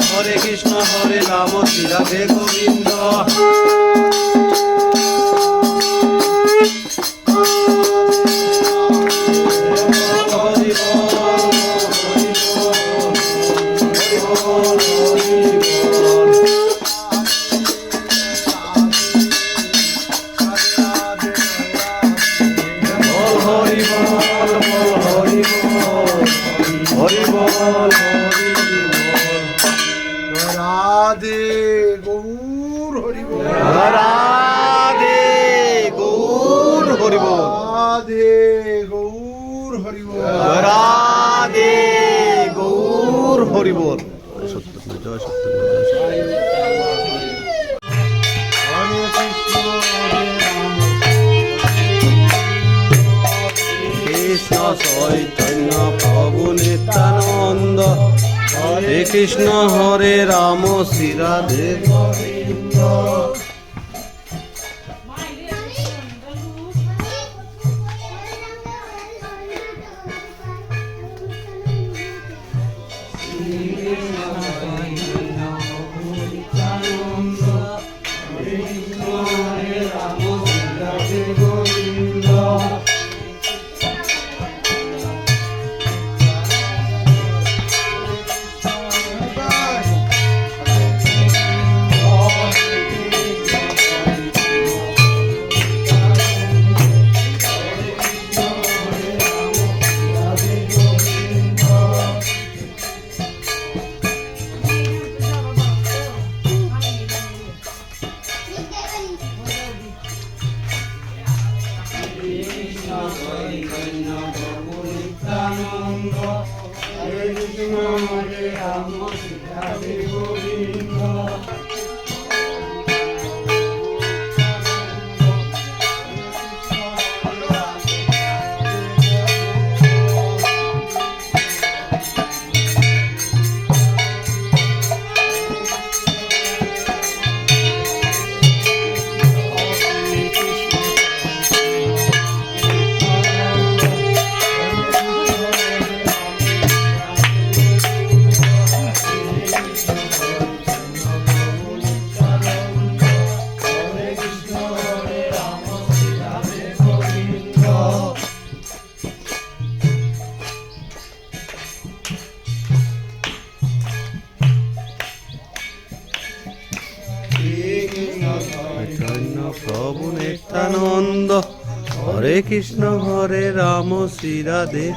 हरे कृष्ण हरे राम श्री राधे गोविंद। राधे गौर हरि बोल। राधे गौर हरि बोल। राधे गौर हरि बोल। राधे गौर हरि बोल। जय कृष्ण चैतन्य प्रभु नित्यानंद हरे कृष्ण हरे राम श्री राधे गोविंद। प्रभु नित्यानंद हरे कृष्ण हरे राम श्री राधे।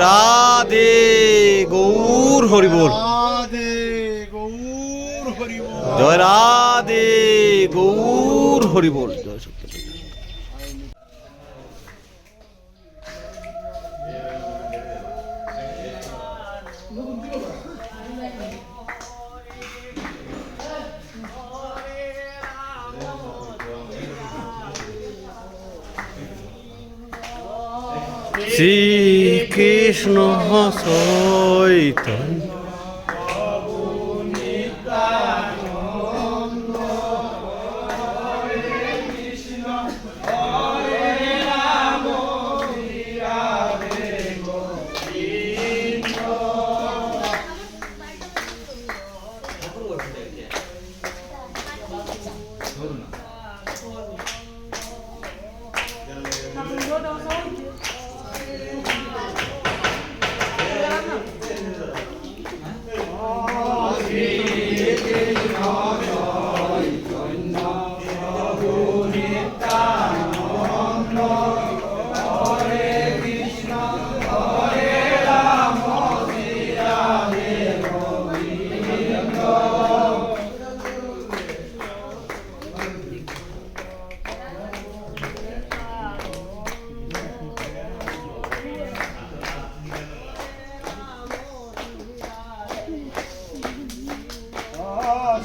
राधे गौर हरि बोल। राधे गौर हरि बोल। जय राधे गौर हरि बोल। জয় সত্যি। শ্রীকৃষ্ণ চৈতন্য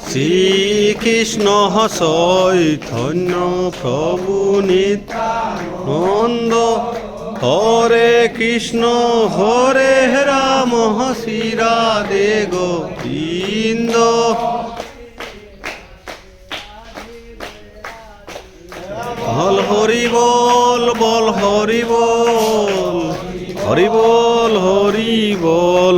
শ্রীকৃষ্ণ চৈতন্য প্রভু নিত্যানন্দ হরে কৃষ্ণ হরে রাম শ্রী রাধে গোবিন্দ বল হরি বল বল হরি বল হরি বল হরি বল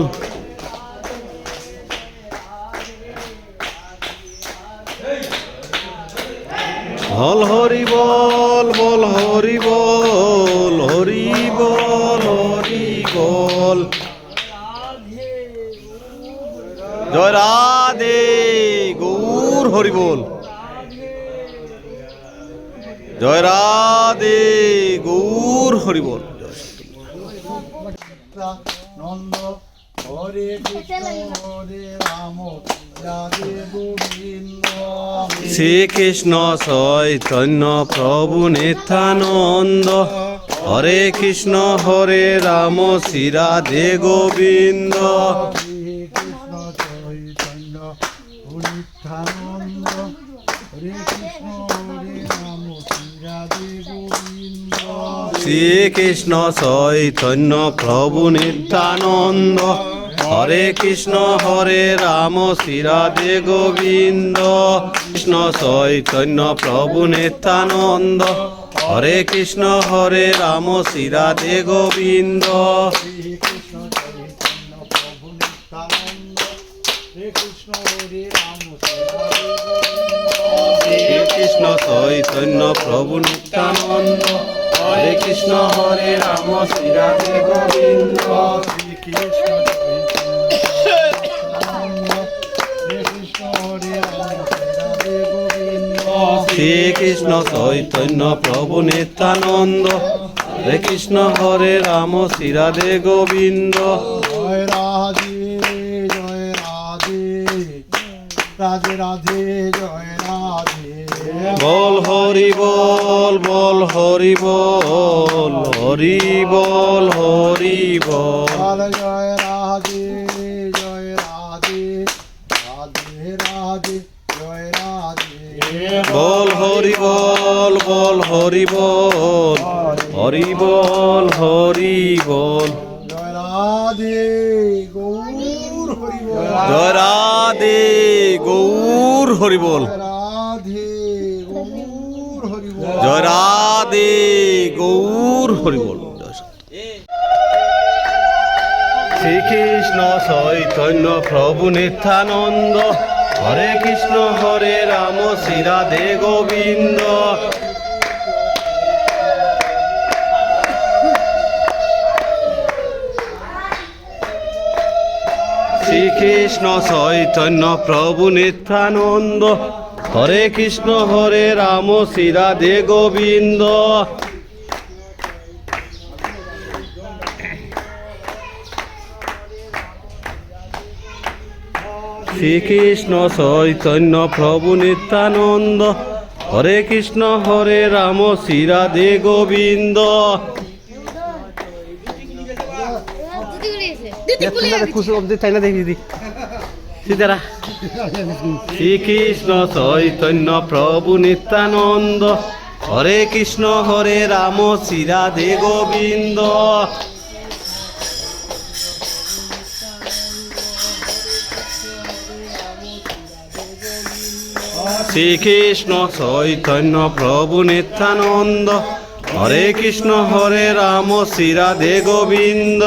বল হরি বল বল হরি বল হরি বল হরি বল জয় রাধে গৌর হরি বল জয় রাধে গৌর হরি বল নন্দ হরে কৃষ্ণ হরে রাম রাধে গোবিন্দ শ্রীকৃষ্ণ চৈতন্য প্রভু নিত্যানন্দ হরে কৃষ্ণ হরে রাম শ্রী রাধে গোবিন্দ কৃষ্ণ চৈতন্য নিত্যানন্দ হরে কৃষ্ণ হরে রাম রাধে গোবিন্দ শ্রীকৃষ্ণ চৈতন্য প্রভু নিত্যানন্দ হরে কৃষ্ণ হরে রাম শ্রী রাধে গোবিন্দ কৃষ্ণ চৈতন্য প্রভু নিত্যানন্দ হরে কৃষ্ণ হরে রাম শ্রী রাধে গোবিন্দ কৃষ্ণ চৈতন্য প্রভু নিত্যানন্দ হরে কৃষ্ণ হরে রাম শ্রীকৃষ্ণ চৈতন্য প্রভু নিত্যানন্দ হরে কৃষ্ণ হরে রাম শ্রী রাধে গোবিন্দ কৃষ্ণ শ্রীকৃষ্ণ চৈতন্য প্রভু নিত্যানন্দ হরে কৃষ্ণ হরে রাম শ্রী রাধে গোবিন্দ জয় রাধে জয় রাধে রাধে রাধে জয় রাধে বল হরি বল বল হরি বল হরি বল হরি বল জয় রাধে জয় রাধে রাধে রাধে জয় রাধে বল হরি বল বল হরি বল হরি বল হরি বল জয় রাধে গৌর হরি বল জয় রাধে গৌর হরি বল রাধে গৌর হরি বল জয় রাধে গৌর হরি বল শ্রীকৃষ্ণ চৈতন্য প্রভু নিত্যানন্দ হরে কৃষ্ণ হরে রাম শ্রী রাধে গোবিন্দ শ্রীকৃষ্ণ চৈতন্য প্রভু নিত্যানন্দ হরে কৃষ্ণ হরে রাম শ্রী রাধে গোবিন্দ শ্রীকৃষ্ণ চৈতন্য প্রভু নিত্যানন্দ হরে কৃষ্ণ হরে রাম শ্রী রাধে গোবিন্দ। শ্রীকৃষ্ণ চৈতন্য প্রভু নিত্যানন্দ, হরে কৃষ্ণ হরে রাম শ্রী রাধে গোবিন্দ। শ্রীকৃষ্ণ চৈতন্য প্রভু নিত্যানন্দ, হরে কৃষ্ণ হরে রাম শ্রী রাধে গোবিন্দ।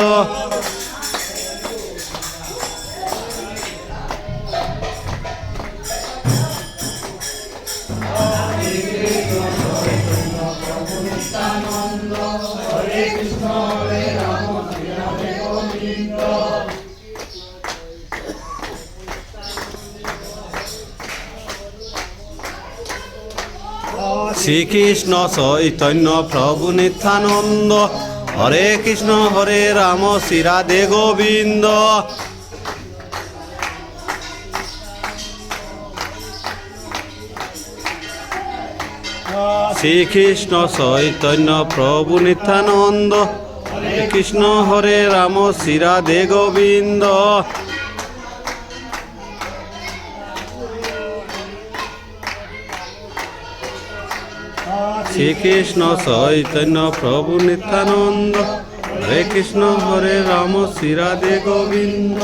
শ্রীকৃষ্ণ চৈতন্য প্রভু নিত্যানন্দ, হরে কৃষ্ণ হরে রাম শ্রী রাধে গোবিন্দ। শ্রীকৃষ্ণ চৈতন্য প্রভু নিত্যানন্দ, হরে কৃষ্ণ হরে রাম শ্রী রাধে গোবিন্দ। শ্রীকৃষ্ণ চৈতন্য প্রভু নিত্যানন্দ, হরে কৃষ্ণ হরে রাম শ্রী রাধে গোবিন্দ।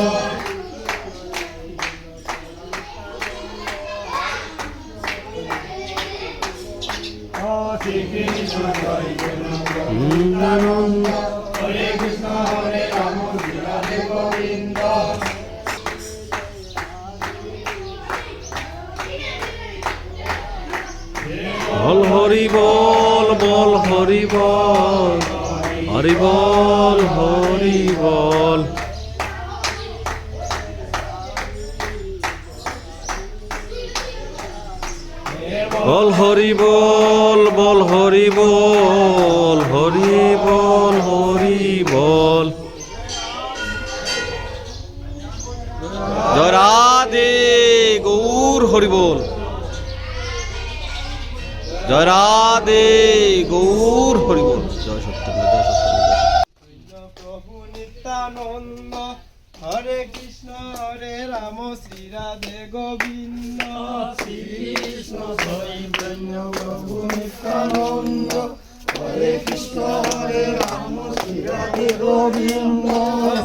বল হরি বল, বল হরি বল, হরি বল হরি বল। বল হরি বল, বল হরি বল, হরি বল হরি বল। জয় রাধে গৌর হরি বল, জয় রাধে গৌর হরি বল। জয় সত্যেন্দ্র, জয় সত্যেন্দ্র। প্রভু নিত্যানন্দ, হরে কৃষ্ণ হরে রাম শ্রী রাধে গোবিন্দ। শ্রীকৃষ্ণ চৈতন্য প্রভু নিত্যানন্দ, হরে কৃষ্ণ হরে রাম শ্রী রাধে গোবিন্দ।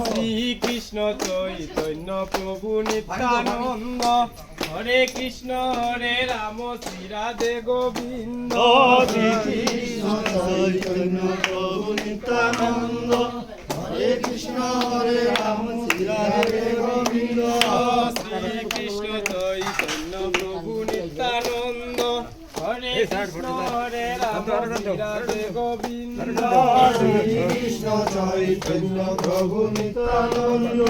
শ্রীকৃষ্ণ চৈতন্য প্রভু নিত্যানন্দ, হরে কৃষ্ণ হরে রাম শ্রী রাধে গোবিন্দ। শ্রীকৃষ্ণ চৈতন্য প্রভু নিত্যানন্দ, হরে কৃষ্ণ হরে রাম শ্রী রাধে গোবিন্দ। শ্রীকৃষ্ণ চৈতন্য প্রভু নিত্যানন্দ, হরে কৃষ্ণ হরে রাম শ্রী রাধে গোবিন্দ। শ্রীকৃষ্ণ চৈতন্য প্রভু নিত্যানন্দ,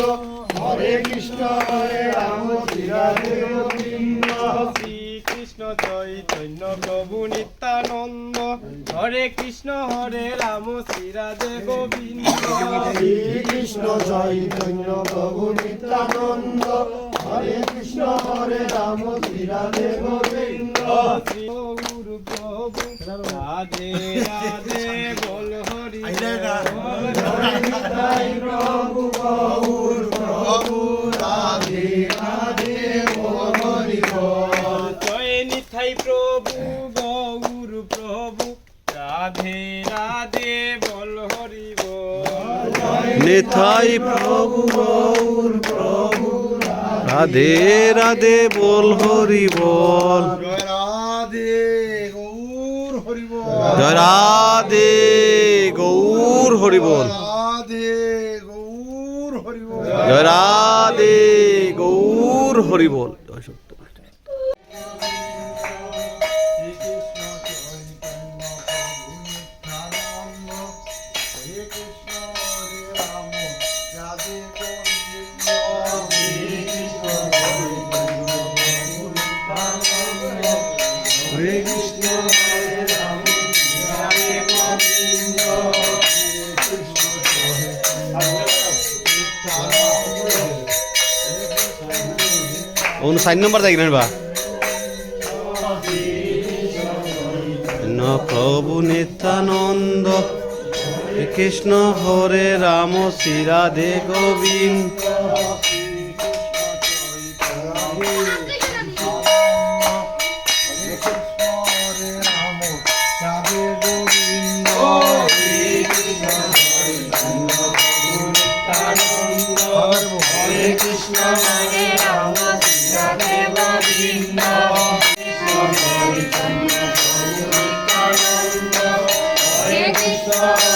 হরে কৃষ্ণ হরে রাম শ্রী রাধে গোবিন্দ। শ্রীকৃষ্ণ চৈতন্য প্রভু নিত্যানন্দ, হরে কৃষ্ণ হরে রাম শ্রী রাধে গোবিন্দ। শ্রীকৃষ্ণ চৈতন্য প্রভু নিত্যানন্দ, হরে কৃষ্ণ হরে রাম শ্রী রাধে গোবিন্দ। গৌর প্রভু রাধে রাধে বল হরি প্রভু গৌর প্রভু রাধে রাধে বল হরি বল। জয় নিতাই প্রভু গৌর প্রভু রাধে রাধে বল হরি বল। নিতাই প্রভু গৌর প্রভু রাধে রাধে বল হরি বল। জয় রাধে গৌর হরি বল। জয় রাধে গৌর হরি বল, রাধে গৌর হরি বল। জয় রাধে গৌর হরি বল। জয় সত্য। হরে কৃষ্ণ হরে রাম হরে গোবিন্দ। ওন 4 নম্বর যাই না বা। শ্রীকৃষ্ণ প্রভু নিত্যানন্দ, হরে কৃষ্ণ হরে রাম শ্রী রাধে গোবিন্দ। হরে কৃষ্ণ হরে রাম রাধে গোবিন্দ। হরে কৃষ্ণ